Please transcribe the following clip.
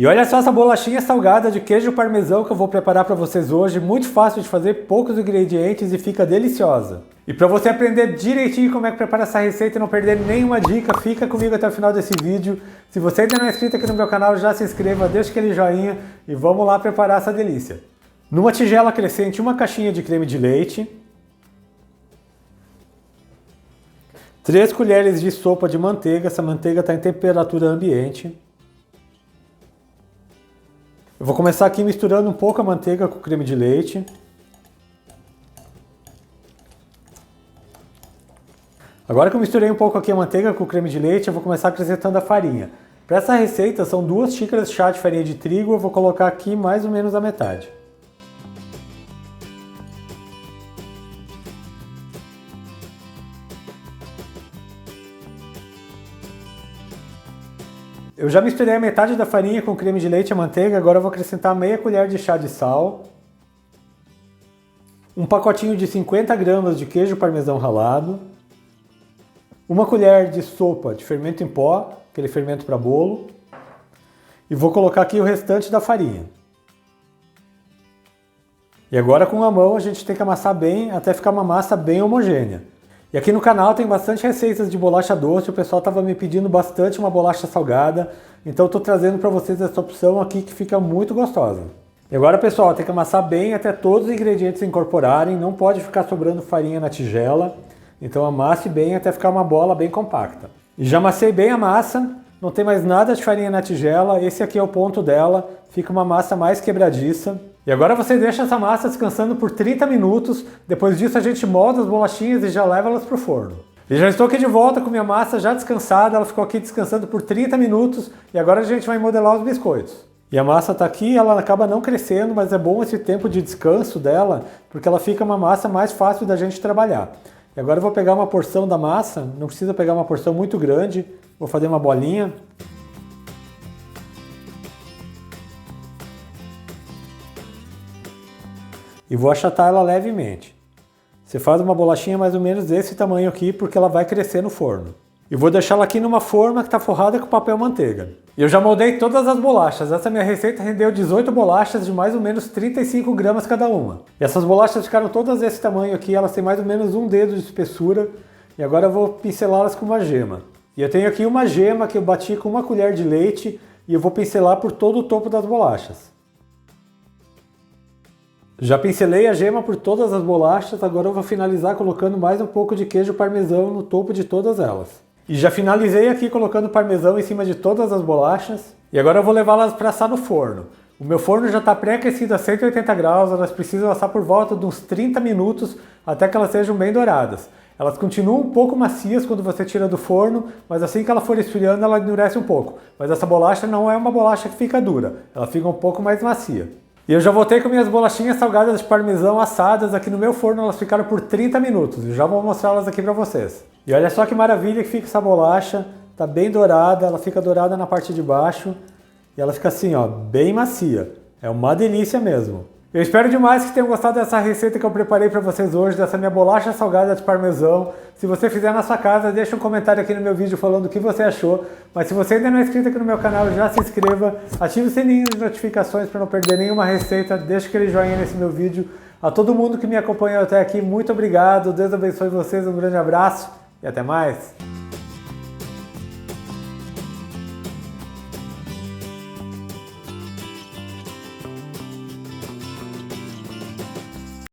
E olha só essa bolachinha salgada de queijo parmesão que eu vou preparar para vocês hoje, muito fácil de fazer, poucos ingredientes e fica deliciosa. E para você aprender direitinho como é que prepara essa receita e não perder nenhuma dica, fica comigo até o final desse vídeo. Se você ainda não é inscrito aqui no meu canal, já se inscreva, deixa aquele joinha e vamos lá preparar essa delícia. Numa tigela crescente, uma caixinha de creme de leite, 3 colheres de sopa de manteiga, essa manteiga está em temperatura ambiente. Eu vou começar aqui misturando um pouco a manteiga com o creme de leite. Agora que eu misturei um pouco aqui a manteiga com o creme de leite, eu vou começar acrescentando a farinha. Para essa receita são 2 xícaras de chá de farinha de trigo, eu vou colocar aqui mais ou menos a metade. Eu já misturei a metade da farinha com o creme de leite e a manteiga, agora eu vou acrescentar meia colher de chá de sal, um pacotinho de 50 gramas de queijo parmesão ralado, uma colher de sopa de fermento em pó, aquele fermento para bolo, e vou colocar aqui o restante da farinha. E agora com a mão a gente tem que amassar bem até ficar uma massa bem homogênea. E aqui no canal tem bastante receitas de bolacha doce, o pessoal estava me pedindo bastante uma bolacha salgada, então eu estou trazendo para vocês essa opção aqui que fica muito gostosa. E agora, pessoal, tem que amassar bem até todos os ingredientes se incorporarem, não pode ficar sobrando farinha na tigela, então amasse bem até ficar uma bola bem compacta. E já amassei bem a massa, não tem mais nada de farinha na tigela, esse aqui é o ponto dela, fica uma massa mais quebradiça. E agora você deixa essa massa descansando por 30 minutos, depois disso a gente molda as bolachinhas e já leva elas para o forno. E já estou aqui de volta com minha massa já descansada, ela ficou aqui descansando por 30 minutos e agora a gente vai modelar os biscoitos. E a massa está aqui, ela acaba não crescendo, mas é bom esse tempo de descanso dela, porque ela fica uma massa mais fácil da gente trabalhar. E agora eu vou pegar uma porção da massa, não precisa pegar uma porção muito grande, vou fazer uma bolinha. E vou achatar ela levemente. Você faz uma bolachinha mais ou menos desse tamanho aqui, porque ela vai crescer no forno. E vou deixar ela aqui numa forma que está forrada com papel manteiga. E eu já moldei todas as bolachas. Essa minha receita rendeu 18 bolachas de mais ou menos 35 gramas cada uma. E essas bolachas ficaram todas desse tamanho aqui, elas têm mais ou menos um dedo de espessura. E agora eu vou pincelá-las com uma gema. E eu tenho aqui uma gema que eu bati com uma colher de leite e eu vou pincelar por todo o topo das bolachas. Já pincelei a gema por todas as bolachas, agora eu vou finalizar colocando mais um pouco de queijo parmesão no topo de todas elas. E já finalizei aqui colocando parmesão em cima de todas as bolachas. E agora eu vou levá-las para assar no forno. O meu forno já está pré-aquecido a 180 graus, elas precisam assar por volta de uns 30 minutos até que elas sejam bem douradas. Elas continuam um pouco macias quando você tira do forno, mas assim que ela for esfriando ela endurece um pouco. Mas essa bolacha não é uma bolacha que fica dura, ela fica um pouco mais macia. E eu já voltei com minhas bolachinhas salgadas de parmesão assadas aqui no meu forno, elas ficaram por 30 minutos. Eu já vou mostrá-las aqui para vocês. E olha só que maravilha que fica essa bolacha, tá bem dourada, ela fica dourada na parte de baixo e ela fica assim, ó, bem macia. É uma delícia mesmo. Eu espero demais que tenham gostado dessa receita que eu preparei para vocês hoje, dessa minha bolacha salgada de parmesão. Se você fizer na sua casa, deixa um comentário aqui no meu vídeo falando o que você achou. Mas se você ainda não é inscrito aqui no meu canal, já se inscreva, ative o sininho de notificações para não perder nenhuma receita, deixa aquele joinha nesse meu vídeo. A todo mundo que me acompanhou até aqui, muito obrigado, Deus abençoe vocês, um grande abraço e até mais!